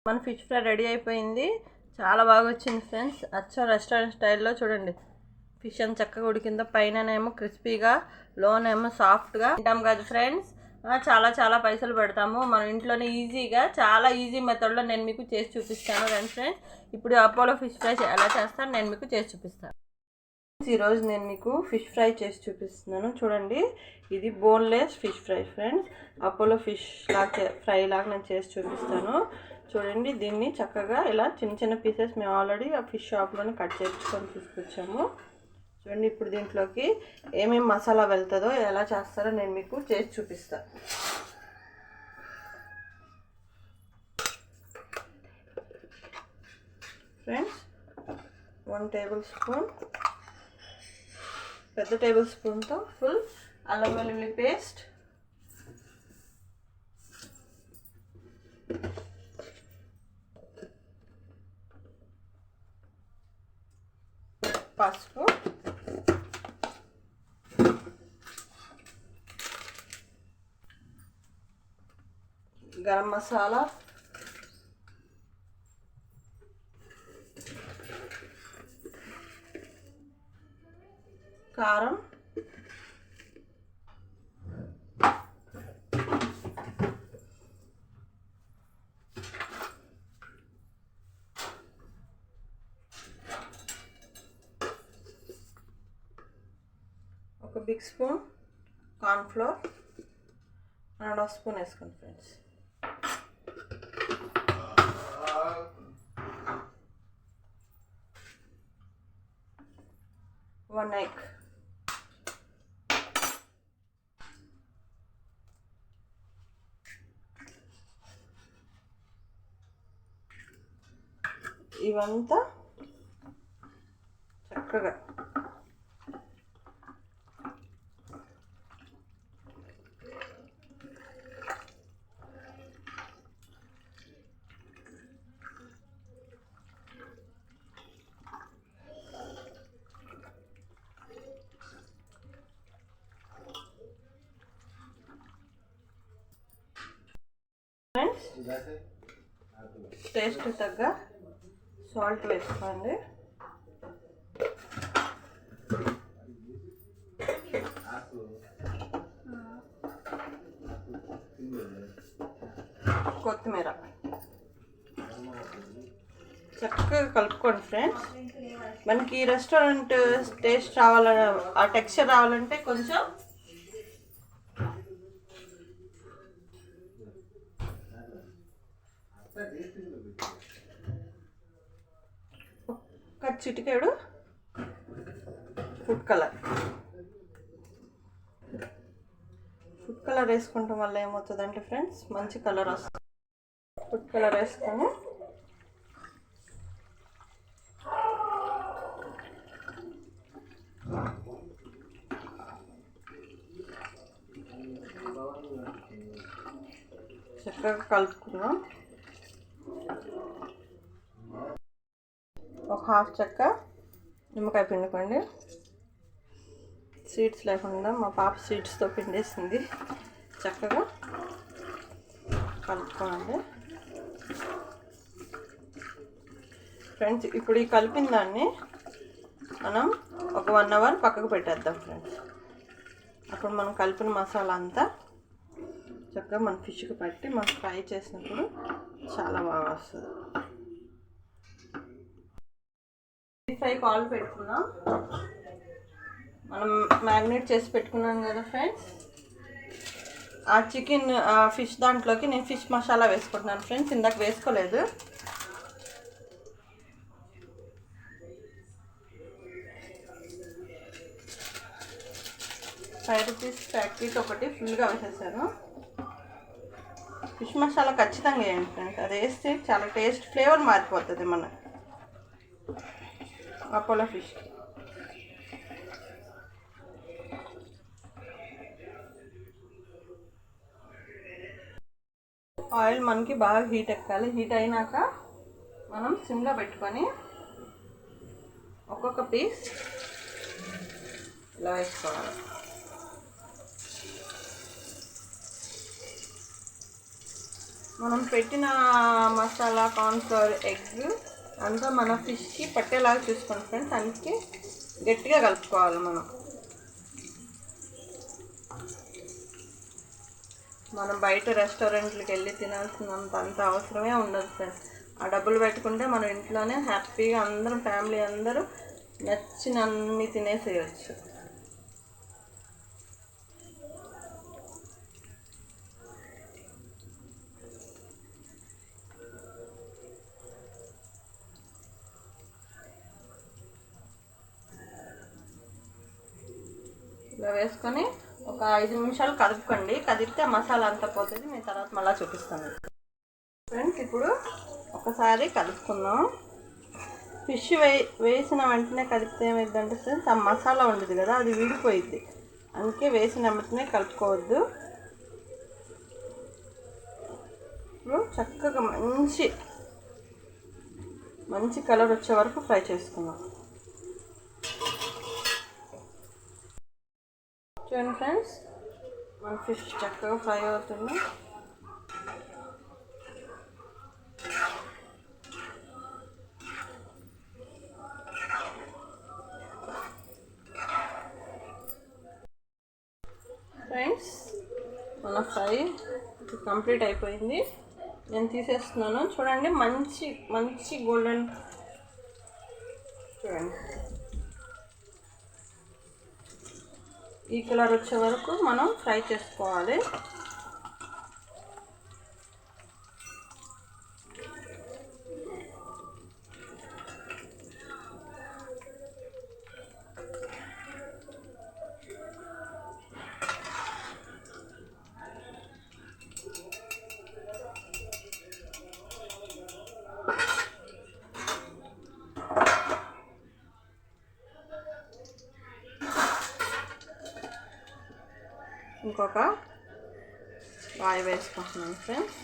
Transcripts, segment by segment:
మన fish fry ready అయిపోయింది. చాలా బాగా వచ్చింది ఫ్రెండ్స్. అచ్చం రెస్టారెంట్ స్టైల్లో చూడండి. ఫిష్ అని చక్కగా ఉడికిందో, పైననేమో క్రిస్పీగా, లోనేమో సాఫ్ట్గా తింటాం కదా ఫ్రెండ్స్. చాలా చాలా పైసలు పెడతాము. మనం ఇంట్లోనే ఈజీగా, చాలా ఈజీ మెథడ్లో నేను మీకు చేసి చూపిస్తాను ఫ్రెండ్స్. ఇప్పుడు అపోలో ఫిష్ ఫ్రై ఎలా చేస్తాను నేను మీకు చేసి చూపిస్తాను. ఈరోజు నేను మీకు ఫిష్ ఫ్రై చేసి చూపిస్తున్నాను. చూడండి, ఇది boneless fish fry friends. Apollo fish fry లాగా నేను చేసి చూపిస్తాను. చూడండి, దీన్ని చక్కగా ఇలా చిన్న చిన్న పీసెస్ మేము ఆల్రెడీ ఆ ఫిష్ షాప్లోనే కట్ చేసుకొని తీసుకొచ్చాము. చూడండి, ఇప్పుడు దీంట్లోకి ఏమేమి మసాలా వెళ్తుందో, ఎలా చేస్తారో నేను మీకు చేసి చూపిస్తాను. ఫ్రెండ్స్, 1 టేబుల్ స్పూన్, పెద్ద టేబుల్ స్పూన్తో ఫుల్ అల్లం వెల్లుల్లి పేస్ట్, పసుపు, గరం మసాలా, కారం, ఒక బిగ్ స్పూన్ కార్న్ఫ్లోర్, 1.5 స్పూన్ వేసుకోండి ఫ్రెండ్స్. వన్ ఎగ్, ఇవంతా చక్కగా ఫ్రెండ్స్, టేస్ట్ తగ్గ సాల్ట్ వేసుకోండి. కొత్తిమీర చక్కగా కలుపుకోండి ఫ్రెండ్స్. మనకి రెస్టారెంట్ టేస్ట్ రావాలని, ఆ టెక్స్చర్ రావాలంటే కొంచెం ఒక చిటికెడు ఫుడ్ కలర్ వేసుకుంటాం వల్ల ఏమవుతుందంటే ఫ్రెండ్స్, మంచి కలర్ వస్తుంది. ఫుడ్ కలర్ వేసుకొని చక్కగా కలుపుకున్నాం. ఒక హాఫ్ చెక్క నిమ్మకాయ పిండుకోండి. సీడ్స్ లేకుండా మా పాప సీడ్స్తో పిండేసింది. చక్కగా కలుపుకోండి ఫ్రెండ్స్. ఇప్పుడు ఈ కలిపిన దాన్ని మనం ఒక 1 అవర్ పక్కకు పెట్టేద్దాం ఫ్రెండ్స్. అప్పుడు మనం కలిపిన మసాలా అంతా చక్కగా మన ఫిష్కి పట్టి మనం ఫ్రై చేసినప్పుడు చాలా బాగా వస్తుంది. ఫ్రైకి ఆయిల్ పెట్టుకున్నాం. మనం మ్యారినేట్ చేసి పెట్టుకున్నాం కదా ఫ్రెండ్స్. ఆ చికెన్ ఫిష్ దాంట్లోకి నేను ఫిష్ మసాలా వేసుకుంటున్నాను ఫ్రెండ్స్. ఇందాక వేసుకోలేదు. ₹5 ప్యాకెట్ ఒకటి ఫుల్గా వేసేసాను. ఫిష్ మసాలా ఖచ్చితంగా వేయండి ఫ్రెండ్స్. అది వేస్తే చాలా టేస్ట్, ఫ్లేవర్ మారిపోతుంది మన అపోలో ఫిష్కి. ఆయిల్ మనకి బాగా హీట్ ఎక్కాలి. హీట్ అయినాక మనం సిమ్లో పెట్టుకొని ఒక్కొక్క పీస్ ఇలా వేసుకోవాలి. మనం పెట్టిన మసాలా, కార్న్ఫ్లవర్, ఎగ్ అంతా మన ఫిష్కి పట్టేలాగా చూసుకోండి ఫ్రెండ్స్. అందుకే గట్టిగా కలుపుకోవాలి మనం బయట రెస్టారెంట్లకు వెళ్ళి తినాల్సినంత అంత అవసరమే ఉండదు ఫ్రెండ్స్. ఆ డబ్బులు పెట్టుకుంటే మనం ఇంట్లోనే హ్యాపీగా అందరం ఫ్యామిలీ అందరూ నచ్చినన్ని తినేసేయచ్చు. ఇలా వేసుకొని ఒక 5 నిమిషాలు కదుపుకోండి. కదిపితే మసాలా అంతా పోతుంది. నేను తర్వాత మళ్ళీ చూపిస్తాను ఫ్రెండ్స్. ఇప్పుడు ఒకసారి కలుపుకుందాం. ఫిష్ వేసిన వెంటనే కలిపితే ఏమైందంటే ఫ్రెండ్స్, ఆ మసాలా ఉండదు కదా, అది విడిపోయిద్ది. అందుకే వేసిన వెంటనే కలుపుకోవద్దు. ఇప్పుడు చక్కగా మంచి కలర్ వచ్చే వరకు ఫ్రై చేసుకుందాం. చూడండి ఫ్రెండ్స్, మన ఫిష్ చక్కగా ఫ్రై అవుతుంది. ఫ్రెండ్స్, మన ఫ్రై కంప్లీట్ అయిపోయింది. నేను తీసేస్తున్నాను. చూడండి, మంచి గోల్డెన్, చూడండి ఈ కలర్ వచ్చే వరకు మనం ఫ్రై చేసుకోవాలి. ఇంకొక వాయి వేసుకుంటున్నాను ఫ్రెండ్స్.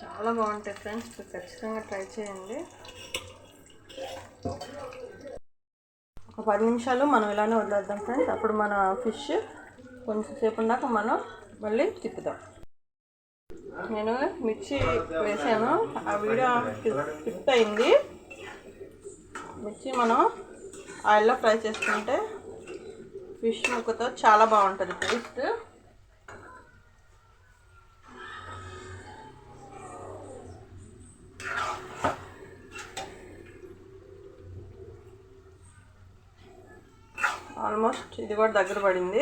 చాలా బాగుంటాయి ఫ్రెండ్స్, ఖచ్చితంగా ట్రై చేయండి. ఒక 10 నిమిషాలు మనం ఇలానే వదిలేద్దాం ఫ్రెండ్స్. అప్పుడు మన ఫిష్ కొంచెం సేపు దాకా మనం మళ్ళీ తిప్పుదాం. నేను మిర్చి వేసాను, ఆ వీడియో ఫిట్ అయింది. మిర్చి మనం ఆయిల్లో ఫ్రై చేసుకుంటే ఫిష్ ముక్కతో చాలా బాగుంటుంది టేస్ట్. ఆల్మోస్ట్ ఇది కూడా దగ్గర పడింది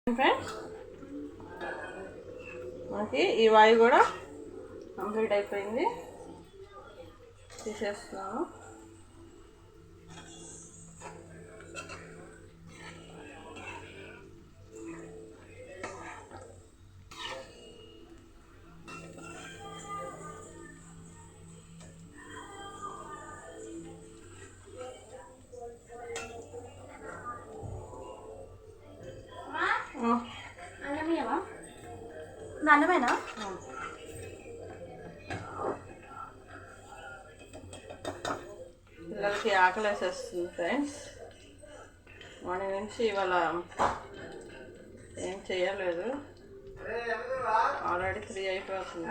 ఫ్రెండ్స్. మనకి ఈ వాయి కూడా కంప్లీట్ అయిపోయింది. తీసేస్తున్నాను. అన్నమేనా? పిల్లలకి ఆకలి వేసేస్తుంది ఫ్రెండ్స్. మార్నింగ్ నుంచి ఇవాళ ఏం చేయలేదు. ఆల్రెడీ 3 అయిపోతుంది.